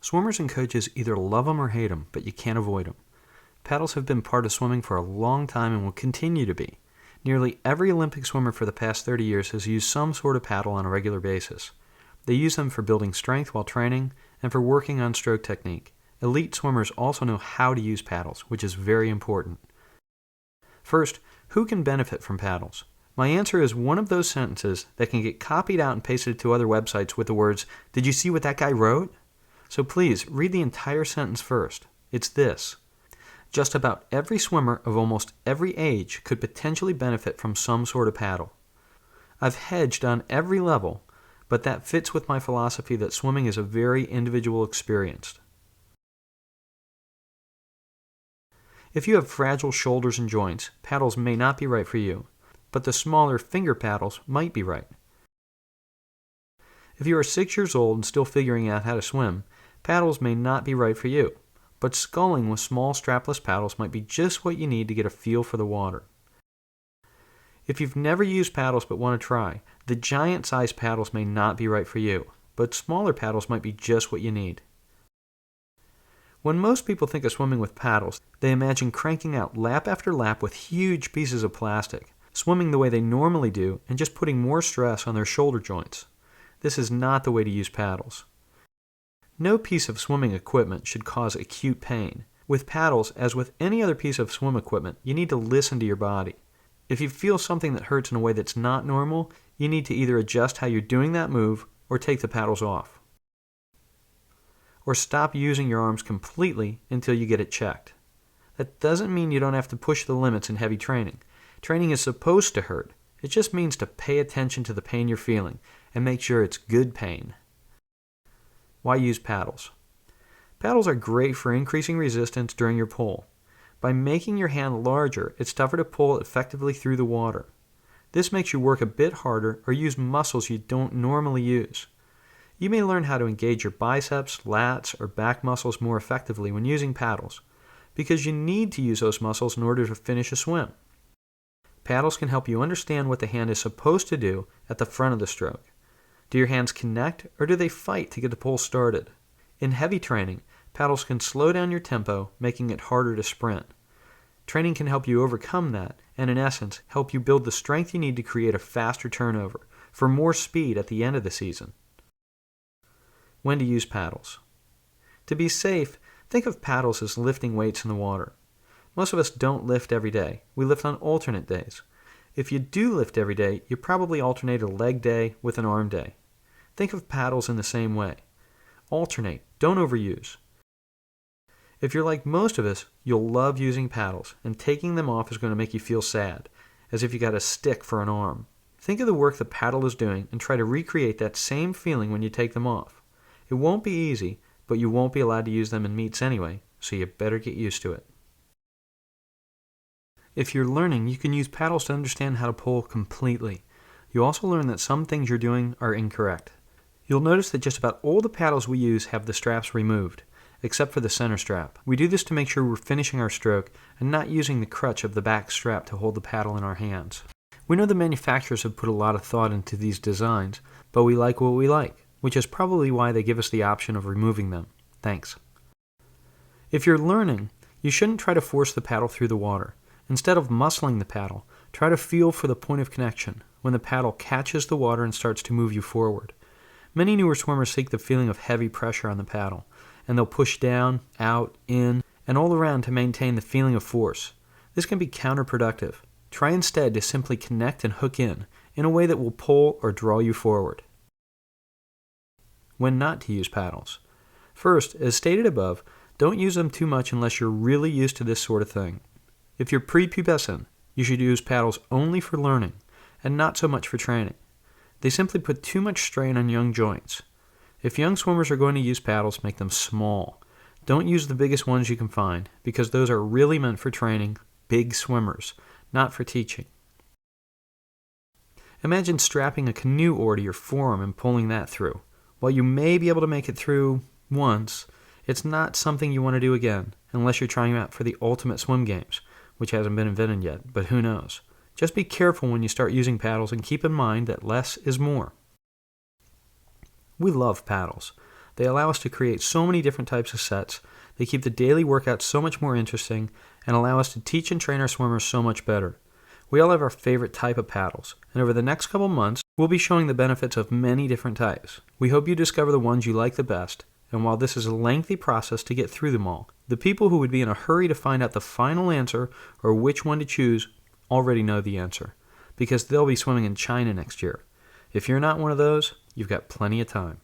Swimmers and coaches either love them or hate them, but you can't avoid them. Paddles have been part of swimming for a long time and will continue to be. Nearly every Olympic swimmer for the past 30 years has used some sort of paddle on a regular basis. They use them for building strength while training and for working on stroke technique. Elite swimmers also know how to use paddles, which is very important. First, who can benefit from paddles? My answer is one of those sentences that can get copied out and pasted to other websites with the words, "Did you see what that guy wrote?" So please, read the entire sentence first. It's this: just about every swimmer of almost every age could potentially benefit from some sort of paddle. I've hedged on every level, but that fits with my philosophy that swimming is a very individual experience. If you have fragile shoulders and joints, paddles may not be right for you, but the smaller finger paddles might be right. If you are 6 years old and still figuring out how to swim, paddles may not be right for you, but sculling with small strapless paddles might be just what you need to get a feel for the water. If you've never used paddles but want to try, the giant-sized paddles may not be right for you, but smaller paddles might be just what you need. When most people think of swimming with paddles, they imagine cranking out lap after lap with huge pieces of plastic, swimming the way they normally do, and just putting more stress on their shoulder joints. This is not the way to use paddles. No piece of swimming equipment should cause acute pain. With paddles, as with any other piece of swim equipment, you need to listen to your body. If you feel something that hurts in a way that's not normal, you need to either adjust how you're doing that move or take the paddles off. Or stop using your arms completely until you get it checked. That doesn't mean you don't have to push the limits in heavy training. Training is supposed to hurt. It just means to pay attention to the pain you're feeling and make sure it's good pain. Why use paddles? Paddles are great for increasing resistance during your pull. By making your hand larger, it's tougher to pull effectively through the water. This makes you work a bit harder or use muscles you don't normally use. You may learn how to engage your biceps, lats, or back muscles more effectively when using paddles, because you need to use those muscles in order to finish a swim. Paddles can help you understand what the hand is supposed to do at the front of the stroke. Do your hands connect, or do they fight to get the pull started? In heavy training, paddles can slow down your tempo, making it harder to sprint. Training can help you overcome that, and in essence, help you build the strength you need to create a faster turnover, for more speed at the end of the season. When to use paddles? To be safe, think of paddles as lifting weights in the water. Most of us don't lift every day. We lift on alternate days. If you do lift every day, you probably alternate a leg day with an arm day. Think of paddles in the same way. Alternate, don't overuse. If you're like most of us, you'll love using paddles, and taking them off is going to make you feel sad, as if you got a stick for an arm. Think of the work the paddle is doing and try to recreate that same feeling when you take them off. It won't be easy, but you won't be allowed to use them in meets anyway, so you better get used to it. If you're learning, you can use paddles to understand how to pull completely. You also learn that some things you're doing are incorrect. You'll notice that just about all the paddles we use have the straps removed, except for the center strap. We do this to make sure we're finishing our stroke and not using the crutch of the back strap to hold the paddle in our hands. We know the manufacturers have put a lot of thought into these designs, but we like what we like, which is probably why they give us the option of removing them. Thanks. If you're learning, you shouldn't try to force the paddle through the water. Instead of muscling the paddle, try to feel for the point of connection when the paddle catches the water and starts to move you forward. Many newer swimmers seek the feeling of heavy pressure on the paddle, and they'll push down, out, in, and all around to maintain the feeling of force. This can be counterproductive. Try instead to simply connect and hook in a way that will pull or draw you forward. When not to use paddles. First, as stated above, don't use them too much unless you're really used to this sort of thing. If you're prepubescent, you should use paddles only for learning, and not so much for training. They simply put too much strain on young joints. If young swimmers are going to use paddles, make them small. Don't use the biggest ones you can find, because those are really meant for training big swimmers, not for teaching. Imagine strapping a canoe oar to your forearm and pulling that through. While you may be able to make it through once, it's not something you want to do again, unless you're trying out for the ultimate swim games, which hasn't been invented yet, but who knows. Just be careful when you start using paddles and keep in mind that less is more. We love paddles. They allow us to create so many different types of sets. They keep the daily workouts so much more interesting and allow us to teach and train our swimmers so much better. We all have our favorite type of paddles, and over the next couple months, we'll be showing the benefits of many different types. We hope you discover the ones you like the best, and while this is a lengthy process to get through them all, the people who would be in a hurry to find out the final answer or which one to choose already know the answer, because they'll be swimming in China next year. If you're not one of those, you've got plenty of time.